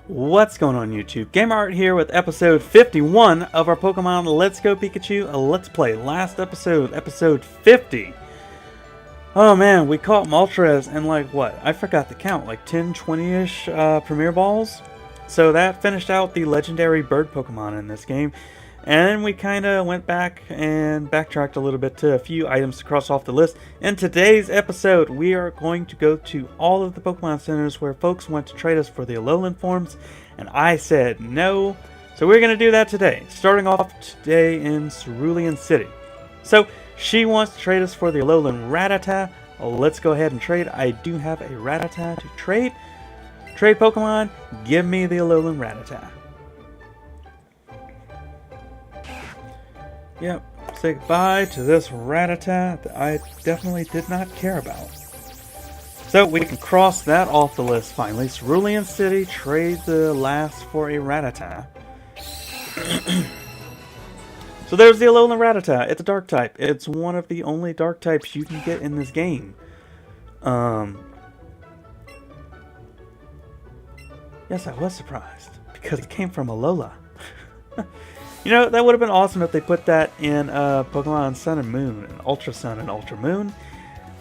What's going on YouTube? Gamer Art here with episode 51 of our Pokemon Let's Go Pikachu, a Let's Play. Last episode, episode 50. Oh man, we caught Moltres in like what? I forgot the count, like 10, 20-ish Premier Balls. So that finished out the legendary bird Pokemon in this game. And we kind of went back and backtracked a little bit to a few items to cross off the list. In today's episode, we are going to go to all of the Pokemon centers where folks want to trade us for the Alolan forms. And I said no. So we're going to do that today. Starting off today in Cerulean City. So she wants to trade us for the Alolan Rattata. Let's go ahead and trade. I do have a Rattata to trade. Trade Pokemon, give me the Alolan Rattata. Yep, say goodbye to this Rattata that I definitely did not care about. So we can cross that off the list finally. Cerulean City, trade the last for a Rattata. So there's the Alolan Rattata. It's a dark type. It's one of the only dark types you can get in this game. Yes, I was surprised because it came from Alola. You know, that would have been awesome if they put that in Pokemon Sun and Moon, and Ultra Sun and Ultra Moon,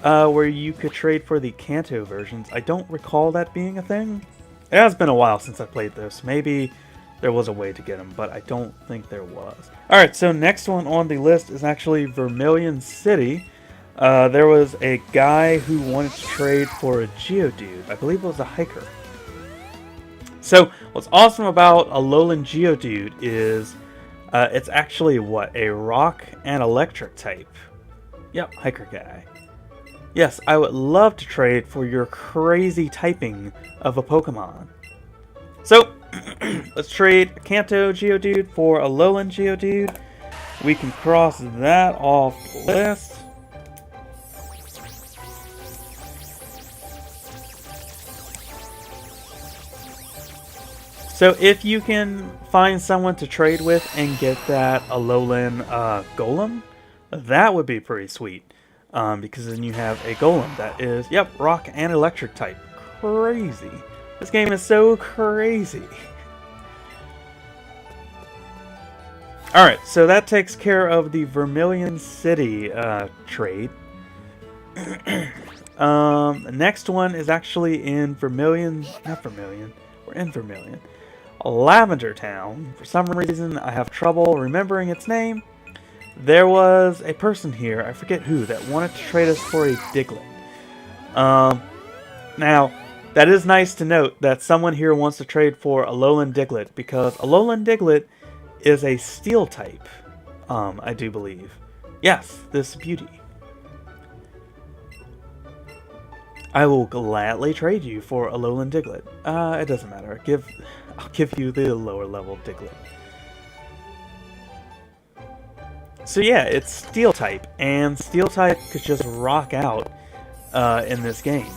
where you could trade for the Kanto versions. I don't recall that being a thing. It has been a while since I played this. Maybe there was a way to get them, but I don't think there was. Alright, so next one on the list is actually Vermilion City. There was a guy who wanted to trade for a Geodude. I believe it was a hiker. So, what's awesome about Alolan Geodude is it's actually, what, a rock and electric type. Yep, hiker guy. Yes, I would love to trade for your crazy typing of a Pokemon. So, let's trade a Kanto Geodude for a Alolan Geodude. We can cross that off the list. So if you can find someone to trade with and get that Alolan Golem, that would be pretty sweet. Because then you have a Golem that is, yep, rock and electric type. Crazy. This game is so crazy. Alright, so that takes care of the Vermilion City trade. Next one is actually in Vermilion, not Vermilion, we're in Vermilion. Lavender Town. For some reason, I have trouble remembering its name. There was a person here, I forget who, that wanted to trade us for a Diglett. Now, that is nice to note that someone here wants to trade for Alolan Diglett, because Alolan Diglett is a steel type, I do believe. Yes, this beauty. I will gladly trade you for Alolan Diglett. It doesn't matter. I'll give you the lower level Diglett. So yeah, it's Steel type, and Steel type could just rock out in this game.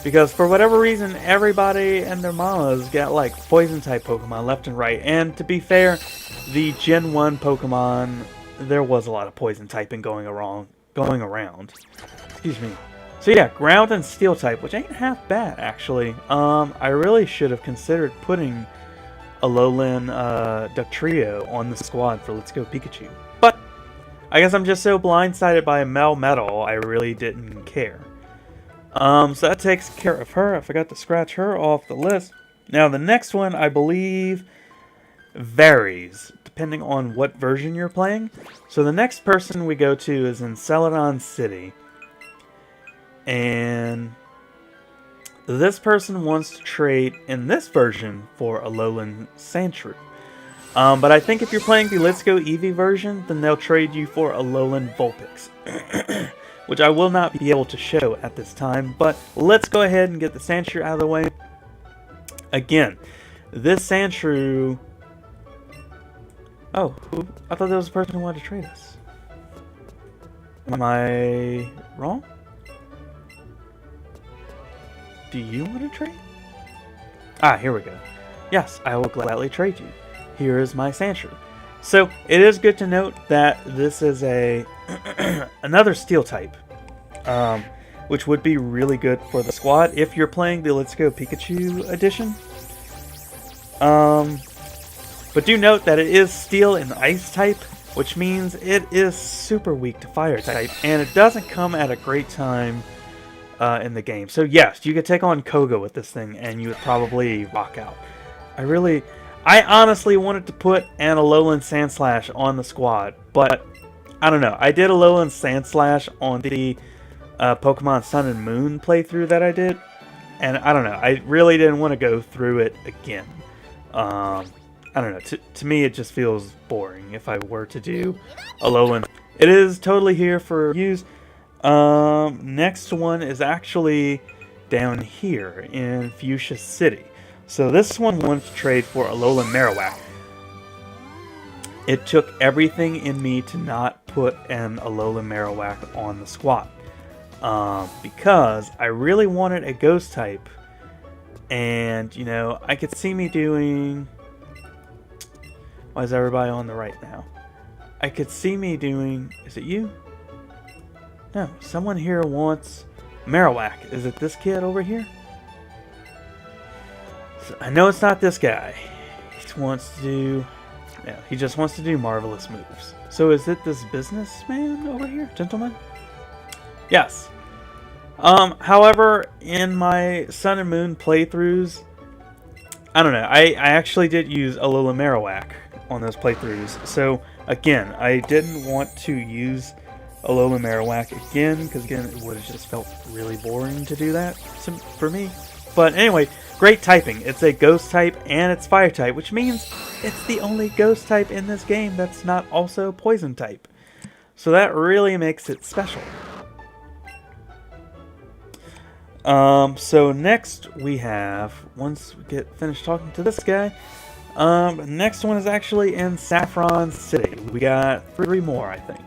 Because for whatever reason, everybody and their mamas got like Poison type Pokemon left and right. And to be fair, the Gen 1 Pokemon, there was a lot of Poison typing going around. Excuse me. So yeah, Ground and Steel type, which ain't half bad actually. I really should have considered putting Alolan Ductrio on the squad for Let's Go Pikachu. But I guess I'm just so blindsided by Melmetal, I really didn't care. So that takes care of her. I forgot to scratch her off the list. Now the next one, I believe, varies depending on what version you're playing. So the next person we go to is in Celadon City. And this person wants to trade in this version for Alolan Sandshrew. But I think if you're playing the Let's Go Eevee version, then they'll trade you for Alolan Vulpix. Which I will not be able to show at this time. But let's go ahead and get the Sandshrew out of the way. Again, this Sandshrew... Oh, I thought there was a person who wanted to trade us. Am I wrong? Do you want to trade? Ah, here we go. Yes, I will gladly trade you. Here is my Sandshrew. So, it is good to note that this is a another Steel type. which would be really good for the squad if you're playing the Let's Go Pikachu edition. But do note that it is Steel and Ice type, which means it is super weak to Fire type, and it doesn't come at a great time in the game. So yes, you could take on Koga with this thing, and you would probably rock out. I honestly wanted to put an Alolan Sandslash on the squad, but I don't know. I did Alolan Sandslash on the Pokemon Sun and Moon playthrough that I did, and I don't know. I really didn't want to go through it again. I don't know. To me, it just feels boring if I were to do Alolan. It is totally here for use. Next one is actually down here in Fuchsia City. So this one wants to trade for Alolan Marowak. It took everything in me to not put an Alolan Marowak on the squad. Because I really wanted a ghost type. And, you know, I could see me doing... Why is everybody on the right now? I could see me doing... Is it you? No, someone here wants Marowak. Is it this kid over here? So, I know it's not this guy. He wants to do... Yeah, he just wants to do marvelous moves. So is it this businessman over here? Gentleman? Yes. However, in my Sun and Moon playthroughs, I don't know. I actually did use Alolan Marowak on those playthroughs. So, again, I didn't want to use Alolan Marowak again, because, again, it would have just felt really boring to do that for me. But anyway, great typing. It's a ghost type and it's fire type, which means it's the only ghost type in this game that's not also poison type. So that really makes it special. So next we have, once we get finished talking to this guy, next one is actually in Saffron City. We got 3 more, I think.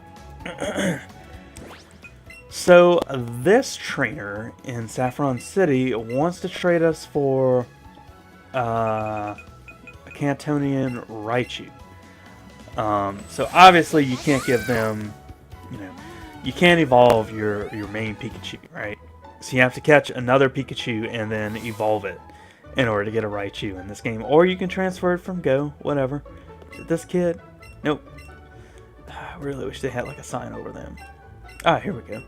So this trainer in Saffron City wants to trade us for a Cantonian Raichu. So obviously you can't give them, you know, you can't evolve your main Pikachu, right? So you have to catch another Pikachu and then evolve it in order to get a Raichu in this game. Or you can transfer it from Go, whatever. This kid, nope. I really wish they had like a sign over them. Ah, here we go.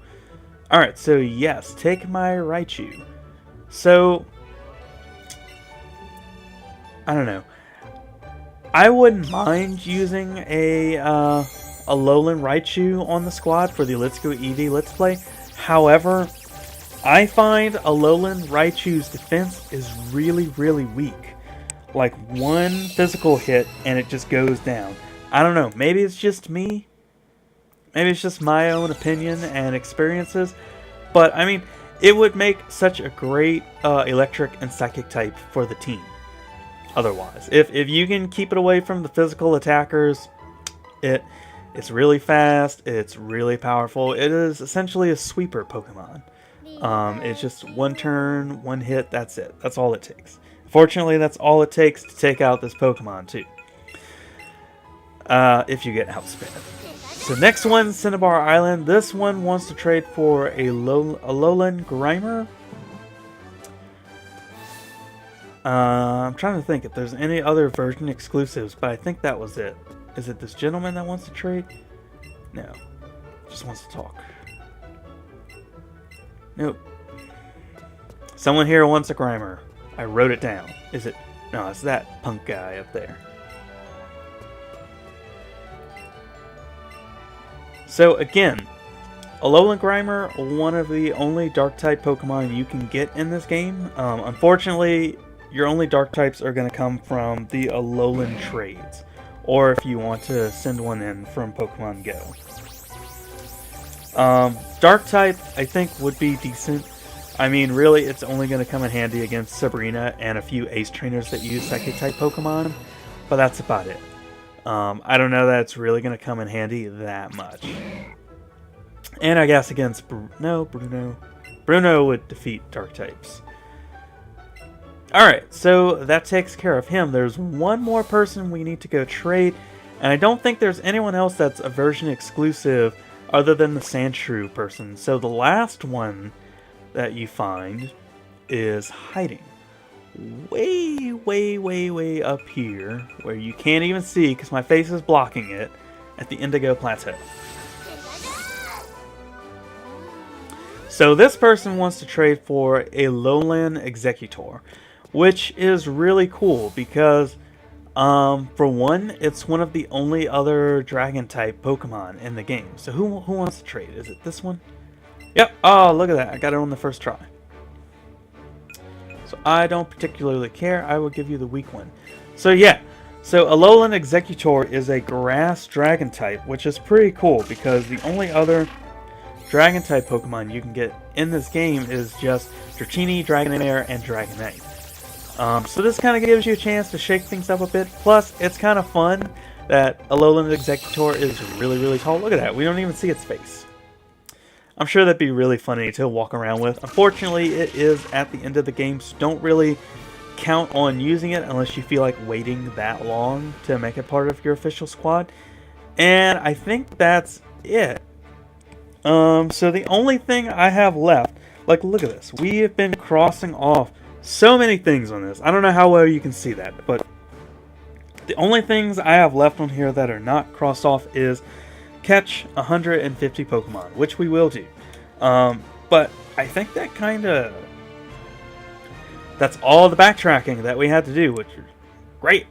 Alright, so yes, take my Raichu. So, I don't know. I wouldn't mind using a Alolan Raichu on the squad for the Let's Go Eevee Let's Play. However, I find Alolan Raichu's defense is really, really weak. Like, one physical hit and it just goes down. I don't know, maybe it's just me. Maybe it's just my own opinion and experiences, but I mean, it would make such a great electric and psychic type for the team. Otherwise, if you can keep it away from the physical attackers, it's really fast, it's really powerful. It is essentially a sweeper Pokemon. It's just one turn, one hit, that's it. That's all it takes. Fortunately, that's all it takes to take out this Pokemon too. If you get outsped. So next one, Cinnabar Island. This one wants to trade for a Alolan Grimer. I'm trying to think if there's any other version exclusives, but I think that was it. Is it this gentleman that wants to trade? No. Just wants to talk. Nope. Someone here wants a Grimer. I wrote it down. Is it? No, it's that punk guy up there. So again, Alolan Grimer, one of the only Dark-type Pokemon you can get in this game. Unfortunately, your only Dark types are going to come from the Alolan trades, or if you want to send one in from Pokemon Go. Dark-type, I think, would be decent. I mean, really, it's only going to come in handy against Sabrina and a few Ace trainers that use Psychic-type Pokemon, but that's about it. I don't know that it's really going to come in handy that much. And I guess against Bruno would defeat Dark types. Alright, so that takes care of him. There's one more person we need to go trade, and I don't think there's anyone else that's a version exclusive other than the Sandshrew person. So the last one that you find is hiding way, way, way, way up here, where you can't even see because my face is blocking it, at the Indigo Plateau. So this person wants to trade for a Alolan Executor, which is really cool because, for one, it's one of the only other Dragon-type Pokemon in the game. So who wants to trade? Is it this one? Yep. Oh, look at that. I got it on the first try. So I don't particularly care. I will give you the weak one. So yeah. So Alolan Executor is a Grass Dragon-type, which is pretty cool because the only other Dragon-type Pokemon you can get in this game is just Dratini, Dragonair, and Dragonite. So this kind of gives you a chance to shake things up a bit. Plus, it's kind of fun that Alolan Executor is really, really tall. Look at that. We don't even see its face. I'm sure that'd be really funny to walk around with. Unfortunately, it is at the end of the game, so don't really count on using it unless you feel like waiting that long to make it part of your official squad. And I think that's it. So the only thing I have left, like, look at this. We have been crossing off so many things on this. I don't know how well you can see that, but the only things I have left on here that are not crossed off is catch 150 Pokemon, which we will do. But I think that that's all the backtracking that we had to do, which is great.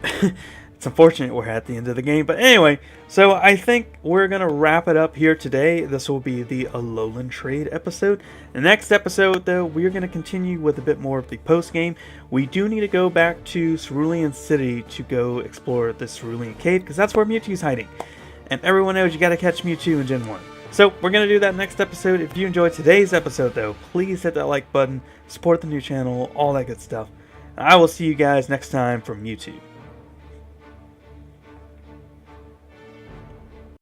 It's unfortunate we're at the end of the game, but anyway, so I think we're going to wrap it up here today. This will be the Alolan trade episode. The next episode, though, we're going to continue with a bit more of the post-game. We do need to go back to Cerulean City to go explore the Cerulean Cave, because that's where Mewtwo's hiding. And everyone knows you got to catch Mewtwo in Gen 1. So we're going to do that next episode. If you enjoyed today's episode, though, please hit that like button, support the new channel, all that good stuff. And I will see you guys next time from Mewtwo.